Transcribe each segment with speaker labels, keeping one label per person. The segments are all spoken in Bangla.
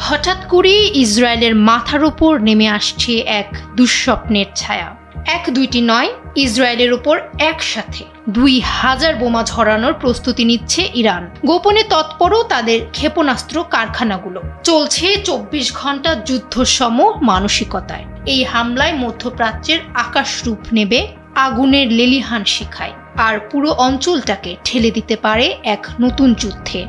Speaker 1: হঠাৎ করে ইসরায়েলের মাথার উপর নেমে আসছে এক দুঃস্বপ্নের ছায়া। এক দুইটি নয়, ইসরায়েলের উপর একসাথে 2000 বোমা ঝরানোর প্রস্তুতি নিচ্ছে ইরান। গোপনে তৎপরও তাদের ক্ষেপণাস্ত্র কারখানাগুলো। চলছে 24 ঘন্টা যুদ্ধসম মানসিকতায়। এই হামলায় মধ্যপ্রাচ্যের আকাশ রূপ নেবে আগুনের লেলিহান শিখায়, আর পুরো অঞ্চলটাকে ঠেলে দিতে পারে এক নতুন যুদ্ধে।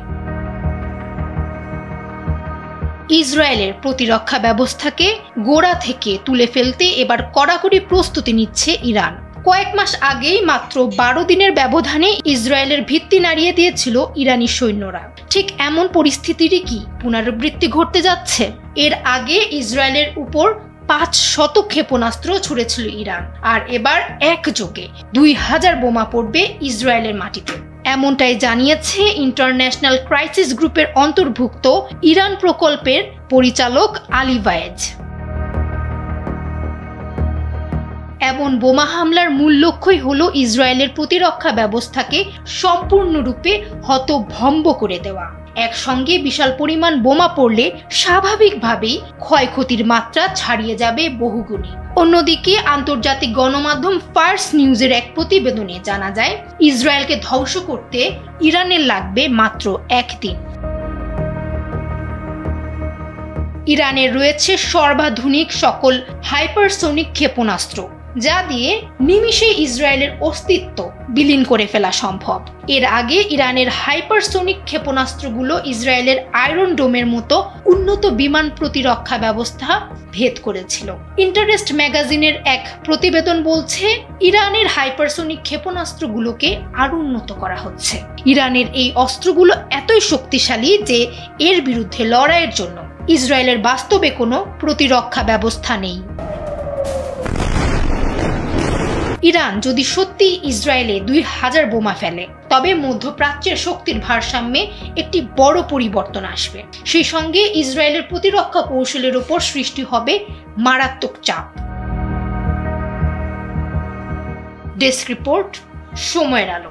Speaker 1: ইসরায়েলের প্রতিরক্ষা ব্যবস্থাকে গোড়া থেকে তুলে ফেলতে এবার কড়াকড়ি প্রস্তুতি নিচ্ছে ইরান। কয়েক মাস আগেই মাত্র 12 দিনের ব্যবধানে ইসরায়েলের ভিত্তি নাড়িয়ে দিয়েছিল ইরানি সৈন্যরা। ঠিক এমন পরিস্থিতিরই কি পুনরাবৃত্তি ঘটতে যাচ্ছে? এর আগে ইসরায়েলের উপর 500 ক্ষেপণাস্ত্র ছুড়েছিল ইরান, আর এবার একযোগে 2000 বোমা পড়বে ইসরায়েলের মাটিতে। এমনটাই জানিয়েছে ইন্টারন্যাশনাল ক্রাইসিস গ্রুপের অন্তর্ভুক্ত ইরান প্রকল্পের পরিচালক আলী ভায়েজ। এমন বোমা হামলার মূল লক্ষ্যই হলো ইসরায়েলের প্রতিরক্ষা ব্যবস্থাকে সম্পূর্ণরূপে হতভম্ব করে দেওয়া। একসঙ্গে বিশাল পরিমাণ বোমা পড়লে স্বাভাবিকভাবেই ক্ষয়ক্ষতির মাত্রা ছাড়িয়ে যাবে বহুগুণে। অন্যদিকে আন্তর্জাতিক গণমাধ্যম ফার্স নিউজের এক প্রতিবেদনে জানা যায়, ইসরায়েলকে ধ্বংস করতে ইরানের লাগবে মাত্র 1 দিন। ইরানের রয়েছে সর্বাধুনিক সকল হাইপারসোনিক ক্ষেপণাস্ত্র, যা দিয়ে নিমিষে ইসরায়েলের অস্তিত্ব বিলীন করে ফেলা সম্ভব। এর আগে ইরানের হাইপারসোনিক ক্ষেপণাস্ত্রগুলো ইসরায়েলের আয়রন ডোমের মতো উন্নত বিমান প্রতিরক্ষা ব্যবস্থা ভেদ করেছিল। ইন্টারেস্ট ম্যাগাজিনের এক প্রতিবেদন বলছে, ইরানের হাইপারসোনিক ক্ষেপণাস্ত্রগুলোকে আরো উন্নত করা হচ্ছে। ইরানের এই অস্ত্রগুলো এতই শক্তিশালী যে এর বিরুদ্ধে লড়াইয়ের জন্য ইসরায়েলের বাস্তবে কোনো প্রতিরক্ষা ব্যবস্থা নেই। ইরান যদি সত্যি ইসরায়েলে 2000 বোমা ফেলে, তবে মধ্যপ্রাচ্যের শক্তির ভারসাম্যে একটি বড় পরিবর্তন আসবে। সেই সঙ্গে ইসরায়েলের প্রতিরক্ষা কৌশলের উপর সৃষ্টি হবে মারাত্মক চাপ। ডেস্ক রিপোর্ট, সময়ের আলো।